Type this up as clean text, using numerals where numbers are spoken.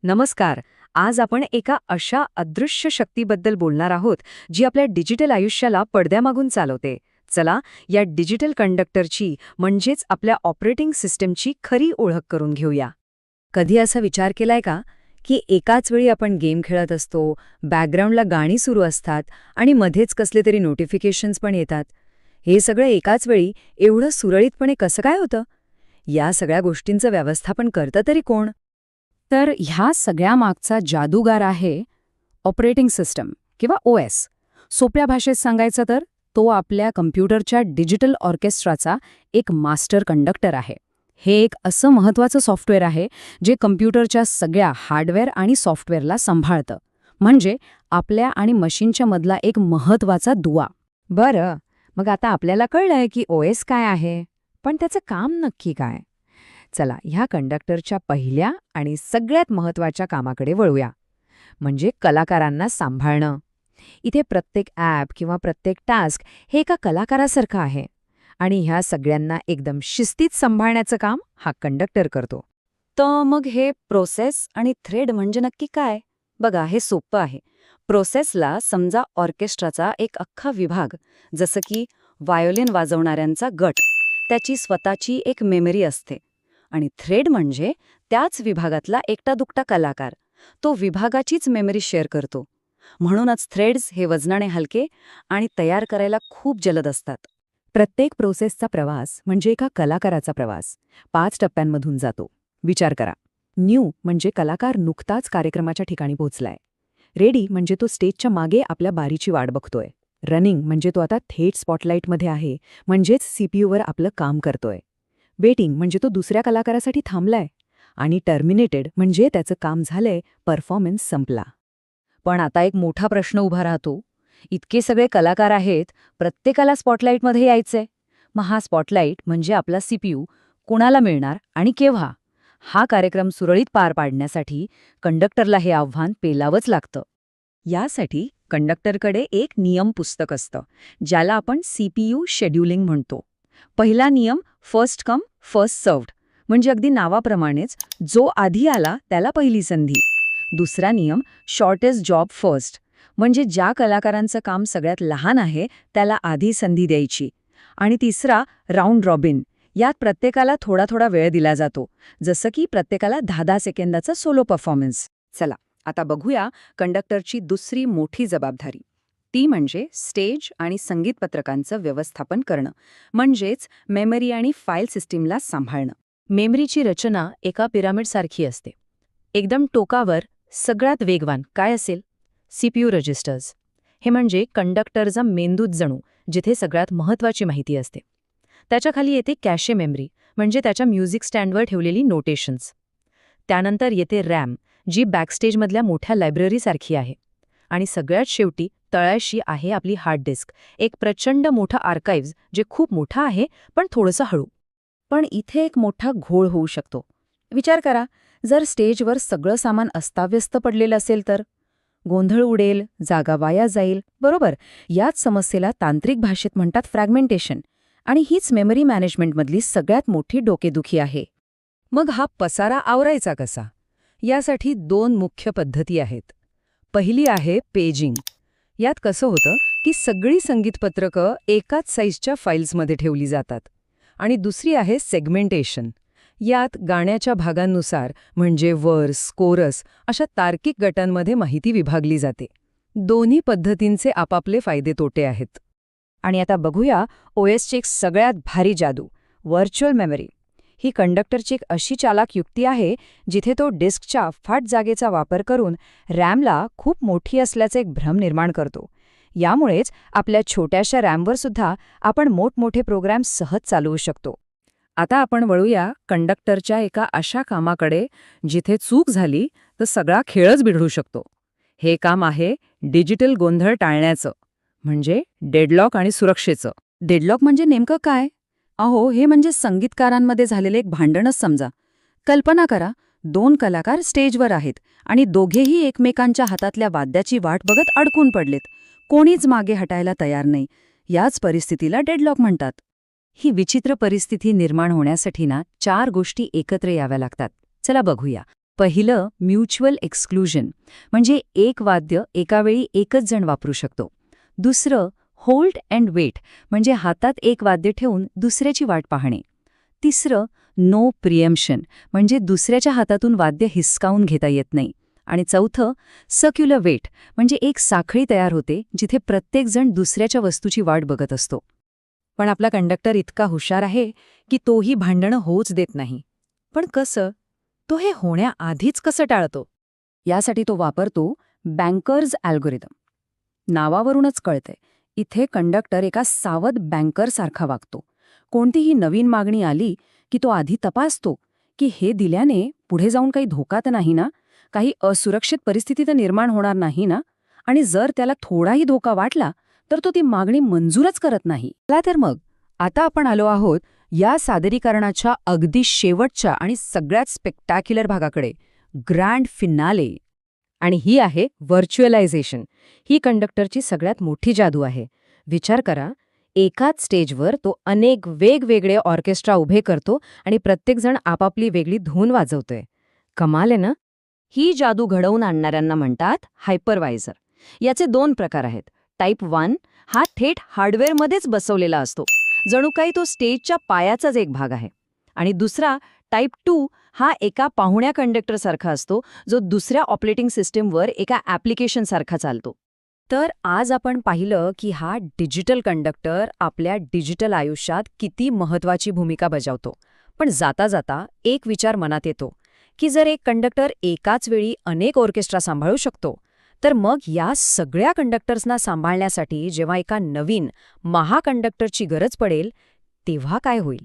नमस्कार. आज आपण एका अशा अदृश्य शक्तीबद्दल बोलणार आहोत जी आपल्या डिजिटल आयुष्याला पडद्यामागून चालवते. चला या डिजिटल कंडक्टरची म्हणजेच आपल्या ऑपरेटिंग सिस्टमची खरी ओळख करून घेऊया. कधी असा विचार केलाय का की एकाच वेळी आपण गेम खेळत असतो, बॅकग्राऊंडला गाणी सुरू असतात आणि मध्येच कसले तरी नोटिफिकेशन्स पण येतात. हे सगळं एकाच वेळी एवढं सुरळीतपणे कसं काय होतं? या सगळ्या गोष्टींचं व्यवस्थापन करतं तरी कोण? तर ह्या सगळ्या मागचा जादूगार आहे ऑपरेटिंग सिस्टम किंवा OS. सोप्या भाषेत सांगायचं तर तो आपल्या कम्प्युटरच्या डिजिटल ऑर्केस्ट्राचा एक मास्टर कंडक्टर आहे. हे एक असं महत्त्वाचं सॉफ्टवेअर आहे जे कम्प्युटरच्या सगळ्या हार्डवेअर आणि सॉफ्टवेअरला सांभाळतं. म्हणजे आपल्या आणि मशीनच्या मधला एक महत्त्वाचा दुवा. बरं, मग आता आपल्याला कळलंय की OS काय आहे, पण त्याचं काम नक्की काय? चला ह्या कंडक्टरच्या पहिल्या आणि सगळ्यात महत्त्वाच्या कामाकडे वळूया, म्हणजे कलाकारांना सांभाळणं. इथे प्रत्येक ॲप किंवा प्रत्येक टास्क हे एका कलाकारासारखं आहे आणि ह्या सगळ्यांना एकदम शिस्तीत सांभाळण्याचं काम हा कंडक्टर करतो. तर मग हे प्रोसेस आणि थ्रेड म्हणजे नक्की काय? बघा, हे सोपं आहे. प्रोसेसला समजा ऑर्केस्ट्राचा एक अख्खा विभाग, जसं की व्हायोलिन वाजवणाऱ्यांचा गट, त्याची स्वतःची एक मेमरी असते. आणि थ्रेड म्हणजे त्याच विभागातला एकटा दुकटा कलाकार, तो विभागाचीच मेमरी शेअर करतो. म्हणूनच थ्रेड्स हे वजनाने हलके आणि तयार करायला खूप जलद असतात. प्रत्येक प्रोसेसचा प्रवास म्हणजे एका कलाकाराचा प्रवास 5 टप्प्यांमधून जातो. विचार करा. न्यू म्हणजे कलाकार नुकताच कार्यक्रमाच्या ठिकाणी पोहोचलाय. रेडी म्हणजे तो स्टेजच्या मागे आपल्या बारीची वाट बघतोय. रनिंग म्हणजे तो आता थेट स्पॉटलाईटमध्ये आहे, म्हणजेच CPUवर आपलं काम करतोय. वेटिंग म्हणजे तो दुसऱ्या कलाकारासाठी थांबलाय. आणि टर्मिनेटेड म्हणजे त्याचं काम झालंय, परफॉर्मन्स संपला. पण आता एक मोठा प्रश्न उभा राहतो. इतके सगळे कलाकार आहेत, प्रत्येकाला स्पॉटलाईटमध्ये यायचंय. मग हा स्पॉटलाईट म्हणजे आपला CPU कोणाला मिळणार आणि केव्हा? हा कार्यक्रम सुरळीत पार पाडण्यासाठी कंडक्टरला हे आव्हान पेलावंच लागतं. यासाठी कंडक्टरकडे एक नियम पुस्तक असतं, ज्याला आपण CPU शेड्युलिंग म्हणतो. पहिला नियम फर्स्ट कम फर्स्ट सर्व्ड, म्हणजे अगदी नावाप्रमाणेच जो आधी आला त्याला पहिली संधी. दुसरा नियम शॉर्टेस्ट जॉब फर्स्ट, म्हणजे ज्या कलाकारांचं काम सगळ्यात लहान आहे त्याला आधी संधी द्यायची. आणि तिसरा राऊंड रॉबिन, यात प्रत्येकाला थोडा थोडा वेळ दिला जातो, जसं की प्रत्येकाला 10-10 सेकंदाचा सोलो परफॉर्मन्स. चला आता बघूया कंडक्टरची दुसरी मोठी जबाबदारी. ती म्हणजे स्टेज आणि संगीत पत्रकांचं व्यवस्थापन करणं, म्हणजेच मेमरी आणि फाईल सिस्टीमला सांभाळणं. मेमरीची रचना एका पिरामिडसारखी असते. एकदम टोकावर सगळ्यात वेगवान काय असेल? CPU registers. हे म्हणजे कंडक्टरचा मेंदूत जणू, जिथे सगळ्यात महत्त्वाची माहिती असते. त्याच्याखाली येते कॅशे मेमरी, म्हणजे त्याच्या म्युझिक स्टँडवर ठेवलेली नोटेशन्स. त्यानंतर येते रॅम, जी बॅकस्टेजमधल्या मोठ्या लायब्ररीसारखी आहे. आणि सगळ्यात शेवटी तळाशी आहे आपली हार्ड डिस्क, एक प्रचंड मोठा आर्काइव्ज, जे खूप मोठा आहे पण थोडंसं हळू. पण इथे एक मोठा घोळ होऊ शकतो. विचार करा, जर स्टेजवर सगळं सामान अस्ताव्यस्त पडलेलं असेल तर गोंधळ उडेल, जागा वाया जाईल. बरोबर, याच समस्येला तांत्रिक भाषेत म्हणतात फ्रॅगमेंटेशन. आणि हीच मेमरी मॅनेजमेंटमधली सगळ्यात मोठी डोकेदुखी आहे. मग हा पसारा आवरायचा कसा? यासाठी 2 मुख्य पद्धती आहेत. पहिली आहे पेजिंग. यात कसं होतं की सगळी संगीतपत्रकं एकाच साईजच्या फाईल्समध्ये ठेवली जातात. आणि दुसरी आहे सेगमेंटेशन. यात गाण्याच्या भागांनुसार, म्हणजे वर्स, कोरस अशा तार्किक गटांमध्ये माहिती विभागली जाते. दोन्ही पद्धतींचे आपापले फायदे तोटे आहेत. आणि आता बघूया OSची एक सगळ्यात भारी जादू, व्हर्च्युअल मेमरी. ही कंडक्टरची एक अशी चालाक युक्ती आहे जिथे तो डिस्कच्या अफाट जागेचा वापर करून रॅमला खूप मोठी असल्याचा एक भ्रम निर्माण करतो. यामुळेच आपल्या छोट्याशा रॅमवर सुद्धा आपण मोठमोठे प्रोग्राम सहज चालवू शकतो. आता आपण वळूया कंडक्टरच्या एका अशा कामाकडे जिथे चूक झाली तर सगळा खेळच बिघडू शकतो. हे काम आहे डिजिटल गोंधळ टाळण्याचं, म्हणजे डेडलॉक आणि सुरक्षेचं. डेडलॉक म्हणजे नेमकं काय? अहो, हे म्हणजे संगीतकारांमध्ये झालेले एक भांडणच समजा. कल्पना करा, 2 कलाकार स्टेजवर आहेत आणि दोघेही एकमेकांच्या हातातल्या वाद्याची वाट बघत अडकून पडलेत. कोणीच मागे हटायला तयार नाही. याच परिस्थितीला डेडलॉक म्हणतात. ही विचित्र परिस्थिती निर्माण होण्यासाठी 4 गोष्टी एकत्र याव्या लागतात. चला बघूया. पहिलं म्युच्युअल एक्सक्लुजन, म्हणजे एक वाद्य एका वेळी एकच जण वापरू शकतो. दुसरं होल्ड अँड वेट, म्हणजे हातात एक वाद्य ठेवून दुसऱ्याची वाट पाहणे. तिसरं नो प्रिएम्प्शन, म्हणजे दुसऱ्याच्या हातातून वाद्य हिसकावून घेता येत नाही. आणि चौथं सर्क्युलर वेट, म्हणजे एक साखळी तयार होते जिथे प्रत्येकजण दुसऱ्याच्या वस्तूची वाट बघत असतो. पण आपला कंडक्टर इतका हुशार आहे की तोही भांडणं होऊच देत नाही. पण कसं? तो हे होण्याआधीच कसं टाळतो? यासाठी तो वापरतो बँकर्स अल्गोरिदम. नावावरूनच कळतंय, इथे कंडक्टर एका सावध बँकरसारखा वागतो. कोणतीही नवीन मागणी आली की तो आधी तपासतो की हे दिल्याने पुढे जाऊन काही धोका तर नाही ना, काही असुरक्षित परिस्थिती तर निर्माण होणार नाही ना, आणि जर त्याला थोडाही धोका वाटला तर तो ती मागणी मंजूरच करत नाही. चला तर मग, आता आपण आलो आहोत या सादरीकरणाच्या अगदी शेवटच्या आणि सगळ्यात स्पेक्टॅक्युलर भागाकडे, ग्रँड फिनाले. आणि ही आहे व्हर्च्युअलायझेशन. ही कंडक्टरची सगळ्यात मोठी जादू आहे. विचार करा, एकाच स्टेजवर तो अनेक वेगवेगळे ऑर्केस्ट्रा उभे करतो आणि प्रत्येकजण आपापली वेगळी धून वाजवतोय. कमाल आहे ना? ही जादू घडवून आणणाऱ्यांना म्हणतात हायपरवायझर. याचे 2 प्रकार आहेत. टाईप 1 हा थेट हार्डवेअरमध्येच बसवलेला असतो, जणू काही तो स्टेजच्या पायाचाच एक भाग आहे. आणि दुसरा टाईप 2 हा एका पाहुण्या कंडक्टरसारखा असतो, जो दुसऱ्या ऑपरेटिंग सिस्टीमवर एका ॲप्लिकेशनसारखा चालतो. तर आज आपण पाहिलं की हा डिजिटल कंडक्टर आपल्या डिजिटल आयुष्यात किती महत्त्वाची भूमिका बजावतो. पण जाता जाता एक विचार मनात येतो की जर एक कंडक्टर एकाच वेळी अनेक ऑर्केस्ट्रा सांभाळू शकतो, तर मग या सगळ्या कंडक्टर्सना सांभाळण्यासाठी जेव्हा एका नवीन महाकंडक्टरची गरज पडेल, तेव्हा काय होईल?